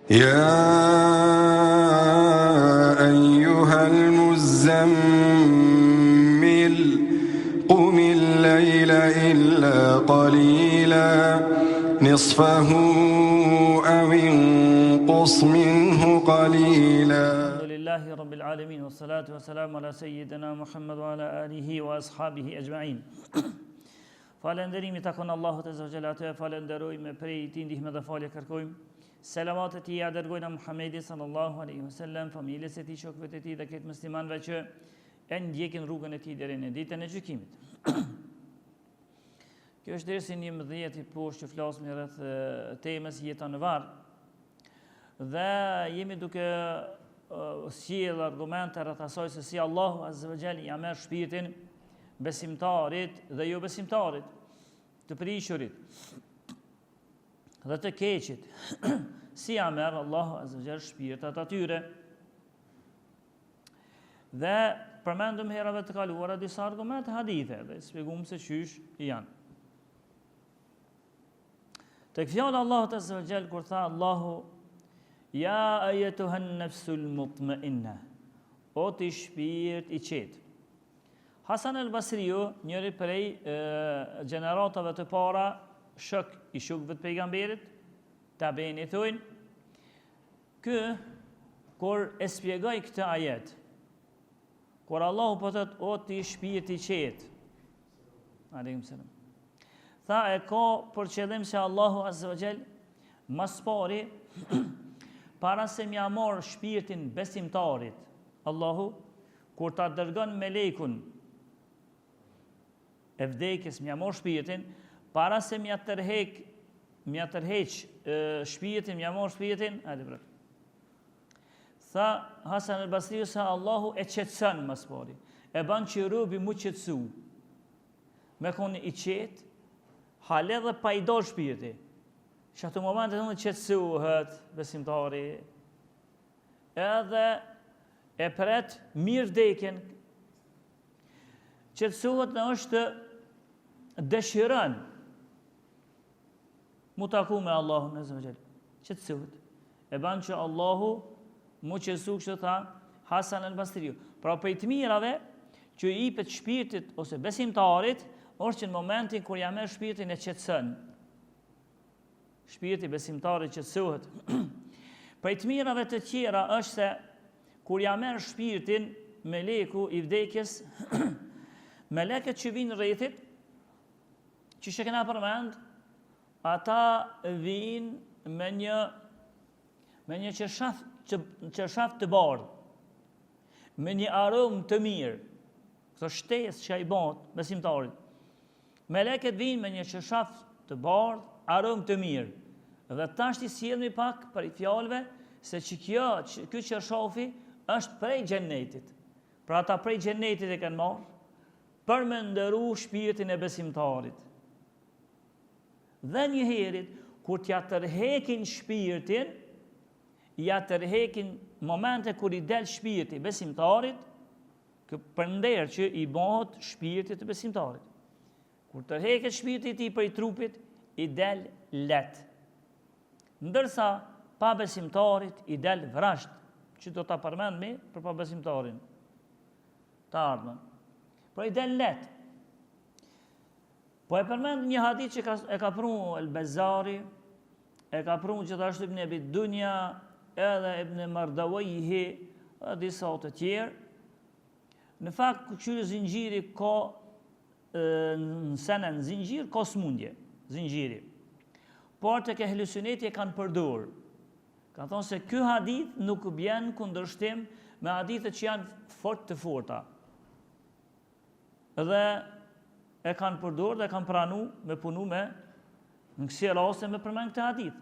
يا أيها المزمل قم الليل إلا قليلا نصفه أو انقص منه قليلا. الحمد لله رب العالمين والصلاة والسلام على سيدنا محمد وعلى آله وأصحابه أجمعين. Falënderimi takon Allahut Azza wa Jalla, atë falenderojmë prej tij ndihmë dhe falje kërkojmë. Selamat e tij ja dërgojnë Muhammedin sallallahu alaihi wasallam, familjes së tij, shokëve të tij dhe këtë muslimanëve që e ndjekin rrugën e tij deri në ditën e gjykimit. Kjo është dersi 11 i poshtë që flasim rreth temës jeta në varr. Dhe jemi duke sjell argumente rreth asaj se si Allahu Azza wa Jalla ja merr shpirtin besimtarit dhe jo besimtarit, të prishurit dhe të keqit, si ja merr Allahu Azza wa Jalla shpirtat atyre. Dhe përmendëm herave të kaluara disa argumente hadithe dhe shpjegum se çysh janë. Tek fjala Allahut Azza wa Jalla kur tha Allahu ja ayetuhan nafsul mutma'inna, o ti shpirt i qetë. Hasan al-Basriu, njëri prej gjeneratave të para, shok i shokëve të pejgamberit, tabiini thojnë, kur e shpjegoi këtë ajet, kur Allahu po thotë o ti shpirt i qetë, alaykum salam, tha e ka për qëllim se Allahu Azza wa Jall mas pari, para se m'ia marr shpirtin besimtarit, Allahu kur ta dërgon melekun e vdekjes m'ia marr shpirtin, para se m'ia tërheq shpirtin, m'ia marr shpirtin, tha Hasan al-Basriu se Allahu e qetson mas pari, e ban që robi mu qetësu, me konë i qetë, hale dhe pa i do shpirti, që atë momentet në qetësuhet besimtari, edhe e pret mirë vdekjen, qetësuhet në është dëshiron mu taku me Allahun Azza wa Jalla, qetësuhet, e ban që Allahu mu qetësu, kështu tha Hasan al-Basriu. Pra prej të mirave që i jepet shpirtit ose besimtarit, është që në momentin kur ja merr shpirtin e qetëson. Shpirti besimtarit qetësohet. Prej të mirave të tjera është se kur ja merr shpirtin meleku i vdekjes, meleket që vinë rrethit, që shekena përmend, ata vinë me një qershaf të bardhë, me një aromë të mirë, këto shtesë që ai bën besimtarit. Meleket vinë me një qershaf të bardhë, aromë të mirë. Dhe tash i sjellni pak për i fjalëve se që ky qershafi është prej xhennetit. Pra ata prej xhennetit e kanë marrë për me ndëru shpirtin e besimtarit. Dhe njëherit, kur t'ja tërhekin shpirtin, ja tërhekin momente kur i del shpirti besimtarit, përnder që i bëhet shpirtit të besimtarit. Kur tërheket shpirti ti për i trupit, i del let. Ndërsa pa besimtarit i del vrasht, që do ta përmendmi për pa besimtarin. Të ardhmen. Pra i del let. Po e përmend një hadith që e ka pru el-Bezari, e ka pru gjithashtu Ibn Abi Dunya, edhe Ibn Mardawayhi, dhe disa të tjerë. Në fakt, këshirë zinxhiri ka në senën zinxhir, ka smundje, zinxhiri. Por të ke ehlusuneti e kanë përdur. Ka thonë se ky hadith nuk bjen kundërshtim me hadithet që janë fort të forta. Dhe e kanë përdur dhe kanë pranu me punu me në kësi raste me përmend këtë hadith.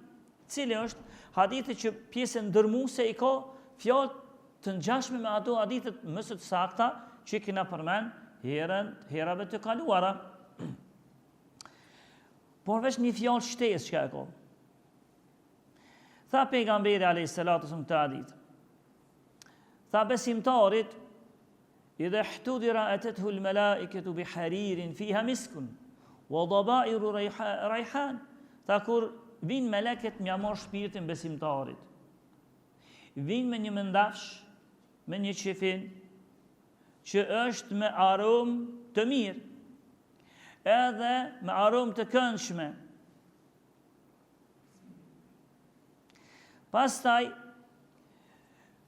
Cili është hadithi që pjesën ndërmuese i ka fjalë të ngjashme me ato hadithet më së sakta që kena përmend herave të kaluara. Por veç një fjalë shtesë që e ka. Tha pejgamberi alayhis salatu wasallam këtë hadith. Tha besimtarit idha ihtudira atathu al-malaikatu bi haririn fiha miskun wa dabairu rayhan. Tha kur vin meleket m'ia marr shpirtin besimtarit. vinë me një mendafsh, me një qefin, që është me aromë të mirë, edhe me aromë të këndshme. Pastaj,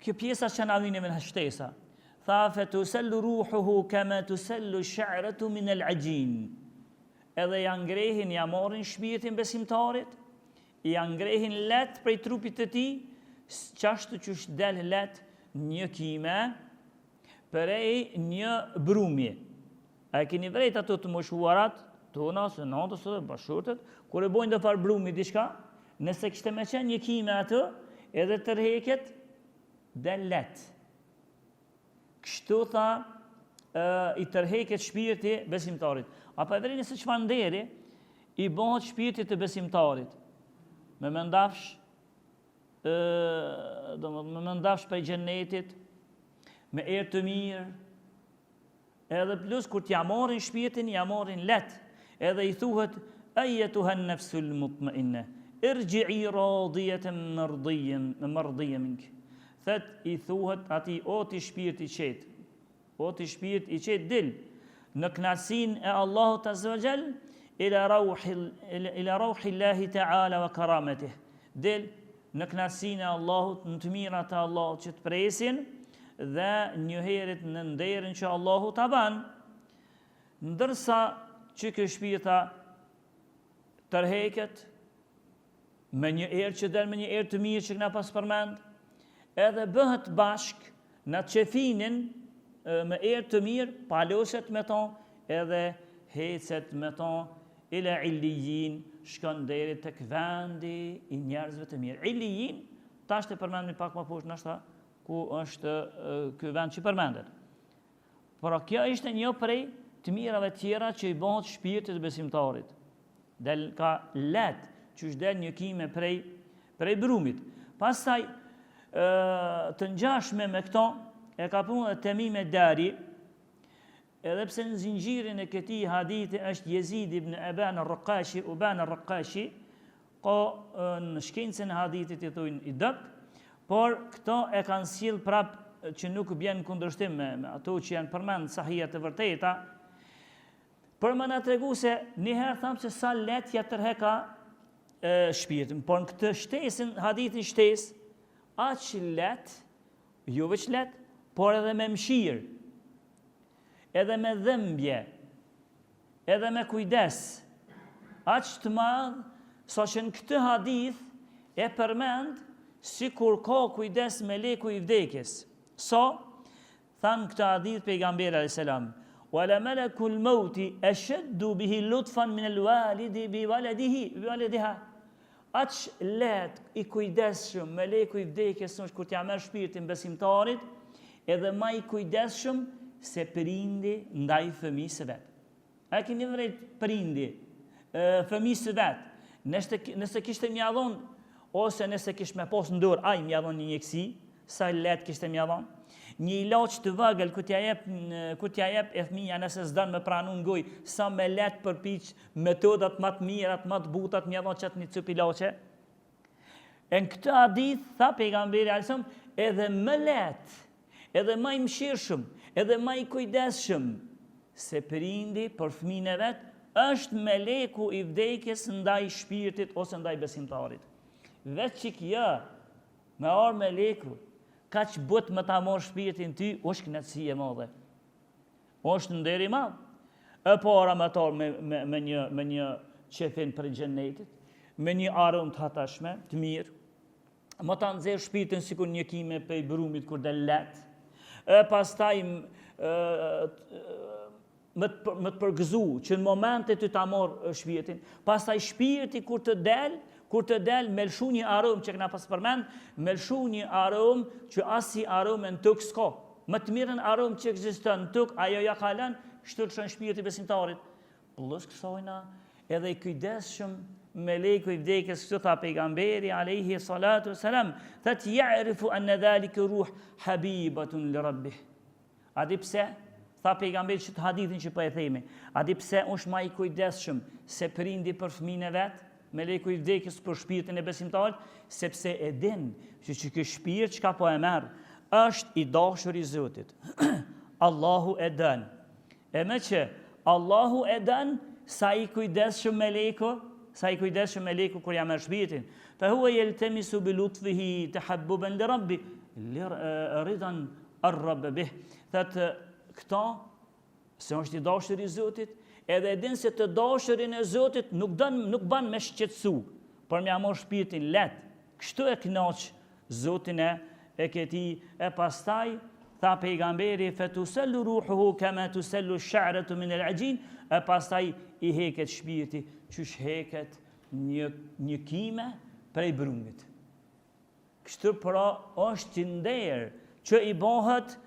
kjo pjesa që na vini me në shtesa, tha fe tusellu ruhuhu kama tusellu sha'ratu min al-ajin. Edhe ja ngrehin, ja morin shpirtin besimtarit, ja ngrehin let prej trupit të tij, qashtu që është del let një kime prej një brumi. A e keni vrejt ato të moshuarat, tona, senatës dhe bashkëshortet, kur e bojnë dhe farë brumi diçka, nëse kishte me qenë një kime atë, edhe tërheket, del let. Kështu tha, i tërheket shpirti besimtarit. Apo e vrini se çfarë nderi i bëhet shpirti të besimtarit. Me mendafsh, me mendafsh për xhenetit, me erë të mirë, edhe plus kur t'ja morin shpirtin, ja morin let, edhe i thuhet, ajetuhan nafsul mutmainne, irji'i radiyatan mardiyyan mink. Thet i thuhet ati, o ti shpirt i qetë, o ti shpirt i qetë dil, në knasin e Allahut Azza wa Jall, ila rauhi Allahi Ta'ala wa karametih. Dil në knasin e Allahut, në të mirat e Allahut që të presin, dhe njëherit në nderin që Allahu ta ban, ndërsa që kjo shpirta tërheket me një erë që del me një erë të mirë që këna pas përmend, edhe bëhet bashk në qefinin me erë të mirë, paloset me ton, edhe hecet me ton, ila illijin, shkon deri tek vendi i njerëzve të mirë. Illijin, ta është e përmend një pak më poshtë, nashta ku është ky vend që përmendet. Por kjo ishte një prej të mirave tjera që i bëhet shpirtit të besimtarit. Del ka let, që është del një kime prej brumit. Pastaj, të ngjashme me këto, e ka punë dhe Temim Dari, edhe pse në zinxhirin e këtij hadithi është Jezid ibn Uban al-Raqashi, ko në shkencën e hadithit i thujnë i dëp, por këto e kanë sjell prap që nuk bjen kundërshtim me ato që janë përmend sahija të vërteta, për më na tregu se njëherë thamë se sa let ja tërheka shpirtin, por në këtë shtesën, hadithin shtesë, aq let, jo veç let, por edhe me mshirë, edhe me dhëmbje, edhe me kujdes, aq të madh, sa që në këtë hadith e përmend si kur ka kujdes me leku i vdekjes. So, thanë këtë hadith pejgamberi a.s. Wala malakul mauti ashaddu bihi lutfan min al-walidi bi waladiha. Aq let i kujdesshëm me leku i vdekjes është kur t'ja merr shpirtin besimtarit, edhe më i kujdesshëm se prindi ndaj fëmijës së vet. A keni vërejt prindi fëmijës së vet, nëse kishte mjallon, ose nëse kish me pas në dorë, ai mjallon një injeksi, sa let kishte mjallon, një ilaç të vogël ku t'ja jep e fëmija nëse s'dan me pranu në gojë, sa me let përpiq metodat më të mira, më të buta të mjallon çat një cop ilaçe. Në këtë hadith tha pejgamberi alajhi edhe më let, edhe më i mëshirshëm, edhe më i kujdesshëm se prindi për fëmijën e vet është me leku i vdekjes ndaj shpirtit ose ndaj besimtarit. Veç që kjo, me arë me leku, ka që bët me ta morë shpirtin ty, është kënaqësi e madhe. është nderi madh. E para me tarë me një qefin për xhenetit, me një aromë të hatashme, të mirë, më ta nxjerr shpirtin sikur një kime pej brumit kur del let, pastaj më të përgëzu që në momentet të ta morë shpirtin, pastaj shpirti kur të del, me lshu një aromë që këna pas përmend, me lshu një aromë që asi aromë në tuk s'ka. Më të mirën aromë që ekziston në tuk, ajo ja ka lënë, shtërshën shpirti besimtarit. Plus kësajna, edhe i kujdesshëm me leku i vdekjes, kështu tha pejgamberi alayhi salatu wassalam, thot ya'rifu anna dhalika ruh habibatun li rabbih. A di pse? Tha pejgamberi që të hadithin që po e themi. A di pse është më i kujdesshëm se prindi për fëmijën e vet? meleku i vdekjes për shpirtin e besimtarit, sepse e din që ky shpirt çka po e merr është i dashur i Zotit. Allahu e dën. E me që Allahu e dën sa i kujdesshëm meleku kur ja merr shpirtin. Fa huwa yaltamisu bi lutfihi tahabbuban li rabbi ridan arrab bih. Thatë këta se është i dashur i Zotit, edhe e din se të dashurin e Zotit nuk ban me shqetësu, por me amor shpirtin let. Kështu e kënaq Zotin e këtij, e pastaj tha pejgamberi fetusellu ruhuhu kama tusellu ash-sha'ratu min al-'ajin, e pastaj i heket shpirti, qysh heket një kime prej brumit. Kështu pra është nder që i bëhet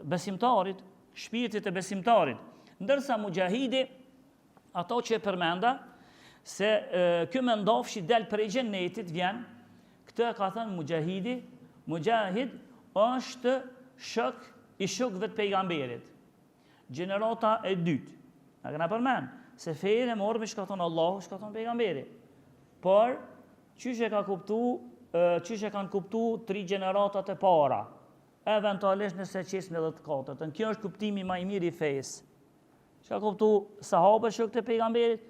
besimtarit, shpirtit e besimtarit. Ndërsa mujahidi, ato që e përmenda, se kjo me ndofshi del prej xhenetit vjen, këtë ka thënë mujahidi, mujahid është shok i shokëve të pejgamberit. Gjenerata e dytë. Na kena përmend se fejën e morë me shka thonë Allahu, shka thonë pejgamberi. Por, qysh e kanë kuptu 3 gjeneratat e para, eventualisht nëse qesme dhe të katërt. Kjo është kuptimi më i mirë i fejës. Që ka kuptu sahabe shokët e pejgamberit,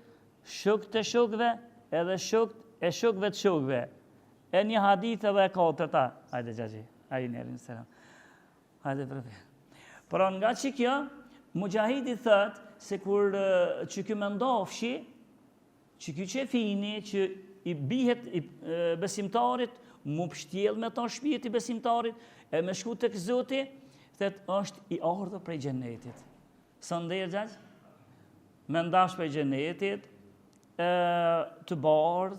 shokët e shokëve, edhe shokët e shokëve të shokëve. E një hadith edhe e katërta. Hajde gjaxhi, hajde njerin selam. Hajde përve. Por nga që kjo, mujahidi thët se kur që kjo me ndofshi, që kjo qefini që i bihet besimtarit, mu pështjel me ta shpirti besimtarit, e me shku të këzoti, thët është i ardhur prej xhenetit. Së ndërë gjaxh? Me ndash prej xhenetit, të bardh,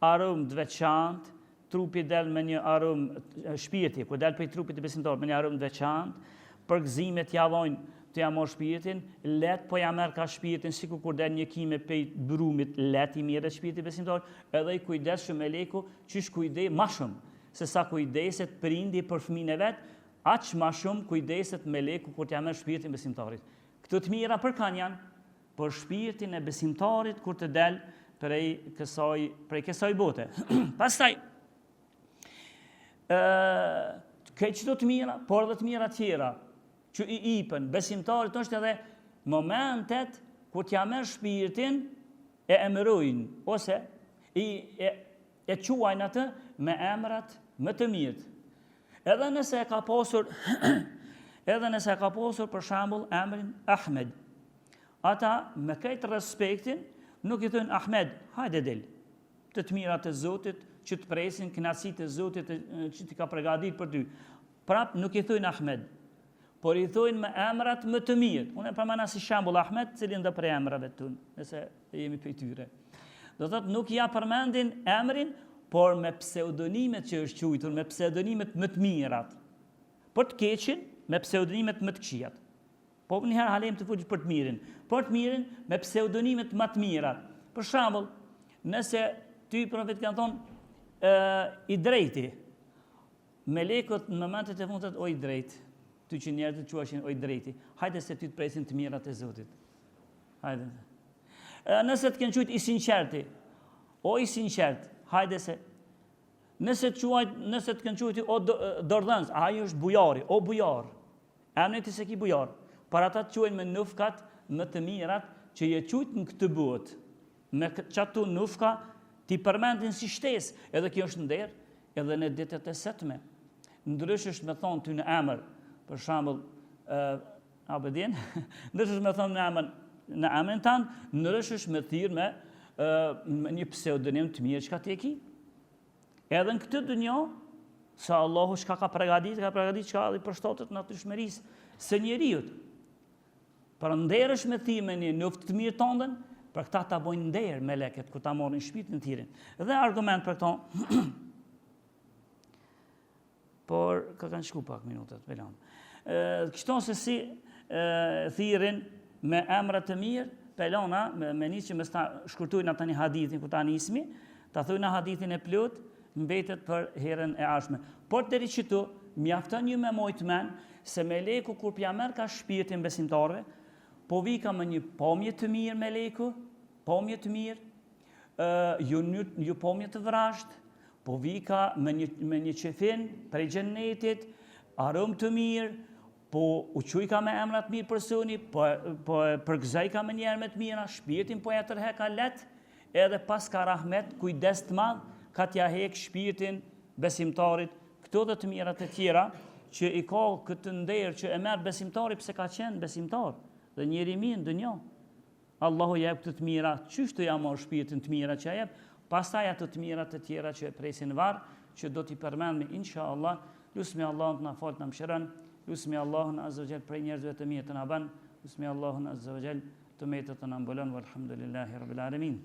aromë të veçantë, trupi del me një aromë shpirti, ku del prej trupit të besimtarit me një aromë të veçantë, përgëzimet javojnë të jamor shpirtin, let po ja merr ka shpirtin, sikur kur del një kime pej brumit, let i mirë shpirti besimtar, edhe i kujdesshëm meleku, qysh kujdej ma shumë, se sa kujdeset prindi për fëmijën e vet, aq ma shumë kujdeset meleku kur t'ja merr shpirtin besimtarit. Këto të mira për kanë janë, për shpirtin e besimtarit kur të del prej kësaj bote. Pastaj, këto të mira, por edhe të mira tjera, që i ipen besimtarit është edhe momentet kur t'ja merr shpirtin e emërojnë, ose e quajnë atë me emrat më të mirët. Edhe nëse e ka pasur për shembull emrin Ahmed, ata me këtë respektin nuk i thënë Ahmed, hajde del, të mirat e Zotit, që të presin kënaqësitë e Zotit që t'i ka përgatitur për ty. Prap nuk i thënë Ahmed, por i thojnë me emrat më të mirë. Unë e përmana si shembull Ahmed, cilin dhe për emrave të tunë, nëse jemi për tyre. Do thotë nuk ja përmendin emrin, por me pseudonimet që është quajtur, me pseudonimet më të mirat. Për të keqin, me pseudonimet më të këqijat. Po njëherë halem të fuqë për të mirin. Për të mirin, me pseudonimet më të mirat. Për shembull, nëse ty profet kanë thonë i drejti, melekut në momentet e fundit o i drejtë, ty që njerëzit quashin o i drejti, hajde se ty të presin të mirat e Zotit. Hajde. Nëse të kënë quajt i sinqerti, o i sinqert, hajde se. Nëse të kënë quajt o dordhënës, ajo është bujari, o bujar. Emri ti se ki bujar. Për ata të quajnë me nufkat më të mirat që je quajt në këtë botë. Me qatu nufka ti përmendin si shtes, edhe kjo është nder, edhe në ditët e setme. Ndrysh është me thonë ty në emër, për shembull, Abedin, ndrysh është me thonë në emrin tanë, ndrysh është me thirë me një pseudonim të mirë që ka të eki. Edhe në këtë dunjo, sa Allahu shka ka pregadit që ka dhe përshtatët në të shmerisë së njeriut. Për nderë është me thirë me një nuftë të mirë të ndën, për këta ta bojnë nderë me leket, kër ta morin shpirtin në tirin. Dhe argument për këto, por ka kanë shku pak minutat, velan. Kështon se si thirin me emrat të mirë, pelona, me një që me shkurtujnë ata një hadithin, ku ta nismi, ta thujnë hadithin e plot, mbetet për herën e ashme. Por të riqitu, mjafton ju me mojtë men, se meleku kur pja merr ka shpirtin besimtarve, po vi ka me një pomje të mirë meleku, pomje të mirë, ju pomje të vrasht, po vika me një qefin prej gjennetit, arom të mirë, po u quj ka me emrat mirë personi, po përgëzaj ka me njerë me të mira, shpirtin po ja tërheka let, edhe pas ka rahmet, kujdes të madh, ka t'ja hek shpirtin besimtarit, këto dhe të mirat e tjera, që i ka këtë nderë që e merë besimtari pse ka qenë besimtar, dhe njeri mirë dë njo. Allahu jep të mira, qështë të ja marë shpirtin të mira që ja jep, pastaj ato të mirat të tjera që e presin varë, që do t'i përmenmi, insha Allah, lusmi Allahun të na falë të na mëshiron, lusmi Allahun azza wa jall prej njerëzve të mirë të na bën, lusmi Allahun azza wa jall të metët të na mbulon, walhamdulillahi rabbil alamin.